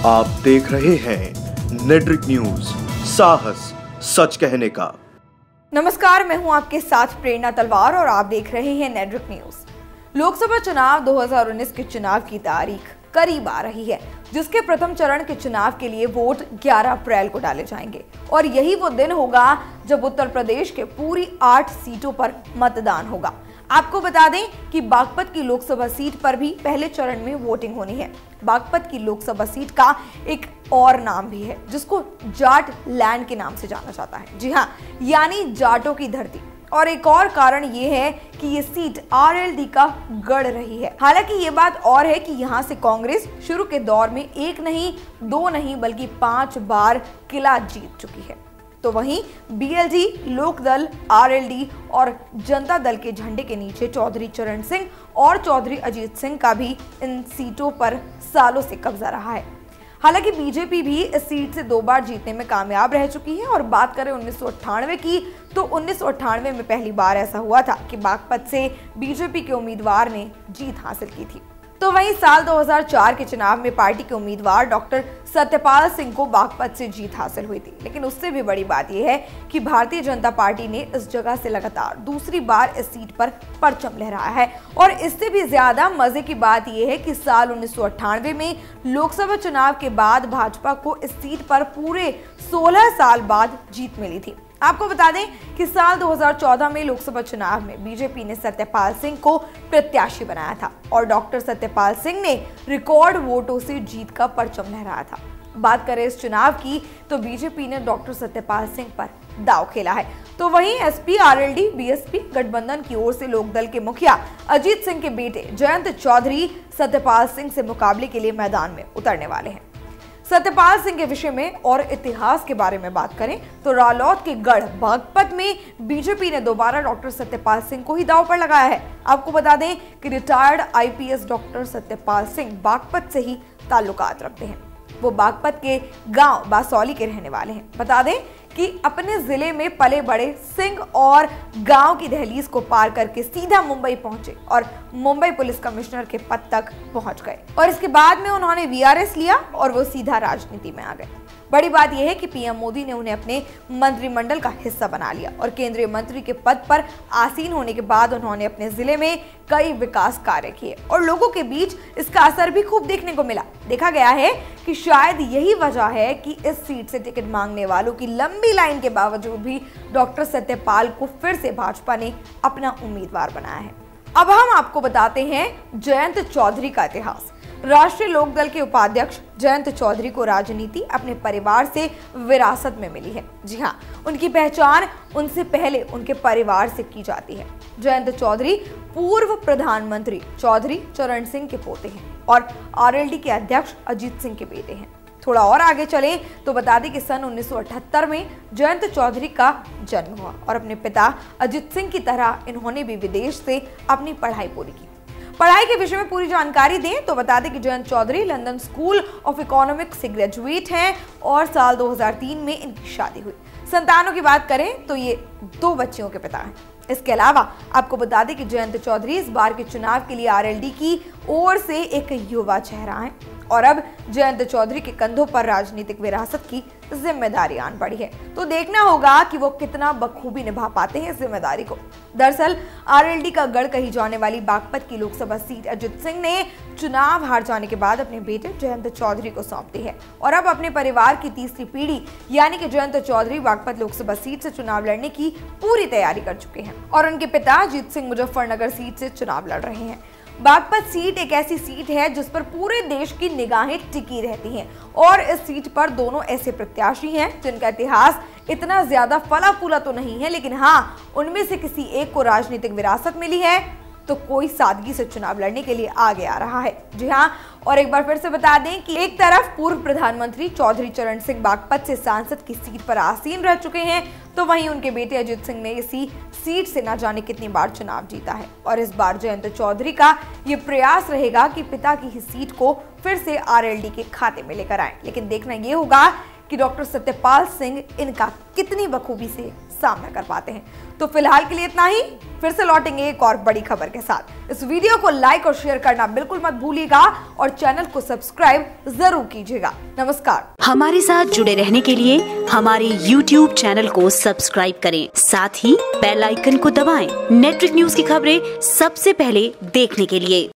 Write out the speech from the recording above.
आप देख रहे हैं नेट्रिक न्यूज, साहस सच कहने का। नमस्कार, मैं हूं आपके साथ प्रेरणा तलवार और आप देख रहे हैं नेट्रिक न्यूज। लोकसभा चुनाव 2019 के चुनाव की तारीख करीब आ रही है, जिसके प्रथम चरण के चुनाव के लिए वोट 11 अप्रैल को डाले जाएंगे और यही वो दिन होगा जब उत्तर प्रदेश के पूरी 8 सीटों पर मतदान होगा। आपको बता दें कि बागपत की लोकसभा सीट पर भी पहले चरण में वोटिंग होनी है। बागपत की लोकसभा सीट का एक और नाम भी है, जिसको जाट लैंड के नाम से जाना जाता है। जी हाँ, यानी जाटों की धरती। और एक और कारण ये है कि ये सीट आरएलडी का गढ़ रही है। हालांकि ये बात और है कि यहाँ से कांग्रेस शुरू के दौर में 1 नहीं, 2 नहीं बल्कि 5 बार किला जीत चुकी है। तो वहीं बीएलडी, लोकदल, आरएलडी और जनता दल के झंडे के नीचे चौधरी चरण सिंह और चौधरी अजीत सिंह का भी इन सीटों पर सालों से कब्जा रहा है। हालांकि बीजेपी भी इस सीट से 2 बार जीतने में कामयाब रह चुकी है। और बात करें 1998 की, तो 1998 में पहली बार ऐसा हुआ था कि बागपत से बीजेपी के उम्मीदवार ने जीत हासिल की थी। तो वहीं साल 2004 के चुनाव में पार्टी के उम्मीदवार डॉक्टर सत्यपाल सिंह को बागपत से जीत हासिल हुई थी। लेकिन उससे भी बड़ी बात यह है कि भारतीय जनता पार्टी ने इस जगह से लगातार दूसरी बार इस सीट पर परचम लहराया है। और इससे भी ज्यादा मजे की बात यह है कि साल 1998 में लोकसभा चुनाव के बाद भाजपा को इस सीट पर पूरे 16 साल बाद जीत मिली थी। आपको बता दें कि साल 2014 में लोकसभा चुनाव में बीजेपी ने सत्यपाल सिंह को प्रत्याशी बनाया था और डॉक्टर सत्यपाल सिंह ने रिकॉर्ड वोटों से जीत का परचम लहराया था। बात करें इस चुनाव की, तो बीजेपी ने डॉक्टर सत्यपाल सिंह पर दांव खेला है। तो वहीं एसपी, आरएलडी, बीएसपी गठबंधन की ओर से लोकदल के मुखिया अजीत सिंह के बेटे जयंत चौधरी सत्यपाल सिंह से मुकाबले के लिए मैदान में उतरने वाले हैं। सत्यपाल सिंह के विषय में और इतिहास के बारे में बात करें तो रालौद के गढ़ बागपत में बीजेपी ने दोबारा डॉक्टर सत्यपाल सिंह को ही दांव पर लगाया है। आपको बता दें कि retired IPS doctor Satyapal Singh Baghpat से ही ताल्लुकात रखते हैं। वो बागपत के गांव बासौली के रहने वाले हैं। बता दें कि अपने जिले में पले बड़े सिंह और गांव की दहलीज को पार करके सीधा मुंबई पहुंचे और मुंबई पुलिस कमिश्नर के पद तक पहुंच गए। और इसके बाद में उन्होंने वीआरएस लिया और वो सीधा राजनीति में आ गए। बड़ी बात यह है कि पीएम मोदी ने उन्हें अपने मंत्रिमंडल का हिस्सा बना लिया और केंद्रीय मंत्री के पद पर आसीन होने के बाद उन्होंने अपने जिले में कई विकास कार्य किए और लोगों के बीच इसका असर भी खूब देखने को मिला। देखा गया है कि शायद यही वजह है कि इस सीट से टिकट मांगने वालों की लंबी लाइन के बावजूद भी डॉक्टर सत्यपाल को फिर से भाजपा ने अपना उम्मीदवार बनाया है। अब हम आपको बताते हैं जयंत चौधरी का इतिहास। राष्ट्रीय लोकदल के उपाध्यक्ष जयंत चौधरी को राजनीति अपने परिवार से विरासत में मिली है। जी हाँ, उनकी पहचान उनसे पहले उनके परिवार से की जाती है। जयंत चौधरी पूर्व प्रधानमंत्री चौधरी चरण सिंह के पोते हैं और आरएलडी के अध्यक्ष अजीत सिंह के बेटे हैं। थोड़ा और आगे चलें तो बता दें कि सन 1978 में जयंत चौधरी का जन्म हुआ और अपने पिता अजीत सिंह की तरह इन्होंने भी विदेश से अपनी पढ़ाई पूरी की। पढ़ाई के विषय में पूरी जानकारी दें तो बता दें कि Jayant Chaudhary London School of Economics से ग्रेजुएट हैं और साल 2003 में इनकी शादी हुई। संतानों की बात करें तो ये 2 बच्चियों के पिता हैं। इसके अलावा आपको बता दें कि जयंत चौधरी इस बार के चुनाव के लिए आरएलडी की ओर से एक युवा चेहरा हैं और अब जयंत चौधरी के कंधों पर राजनीतिक विरासत की जिम्मेदारी आन पड़ी है। तो देखना होगा कि वो कितना बखूबी निभा पाते हैं इस जिम्मेदारी को। दरअसल आरएलडी का गढ़ कही जाने वाली बागपत की लोकसभा सीट अजीत सिंह ने चुनाव हार जाने के बाद अपने बेटे जयंत चौधरी को सौंप दी है और अब अपने परिवार की तीसरी पीढ़ी यानी कि जयंत चौधरी बागपत लोकसभा सीट से चुनाव लड़ने की पूरी तैयारी कर चुके हैं और उनके पिता अजीत सिंह मुजफ्फरनगर सीट से चुनाव लड़ रहे हैं। बागपत सीट एक ऐसी सीट है जिस पर पूरे देश की निगाहें टिकी रहती हैं और इस सीट पर दोनों ऐसे प्रत्याशी हैं जिनका इतिहास इतना ज्यादा फला फूला तो नहीं है, लेकिन हाँ, उनमें से किसी एक को राजनीतिक विरासत मिली है तो कोई सादगी से चुनाव लड़ने के लिए आगे आ रहा है। जी हाँ, और एक बार फिर से बता दें कि एक तरफ पूर्व प्रधानमंत्री चौधरी चरण सिंह बागपत से सांसद की सीट पर आसीन रह चुके हैं, तो वहीं उनके बेटे अजीत सिंह ने इसी सीट से न जाने कितनी बार चुनाव जीता है और इस बार जयंत चौधरी का ये प्रयास रहेगा कि पिता की ही सीट को फिर से आरएलडी के खाते में लेकर आए। लेकिन देखना ये होगा कि डॉक्टर सत्यपाल सिंह इनका कितनी बखूबी से सामना कर पाते हैं। तो फिलहाल के लिए इतना ही, फिर से लौटेंगे एक और बड़ी खबर के साथ। इस वीडियो को लाइक और शेयर करना बिल्कुल मत भूलिएगा और चैनल को सब्सक्राइब जरूर कीजिएगा। नमस्कार। हमारे साथ जुड़े रहने के लिए हमारे YouTube चैनल को सब्सक्राइब करें, साथ ही बेल आइकन को दबाएं। नेट्रिक न्यूज की खबरें सबसे पहले देखने के लिए।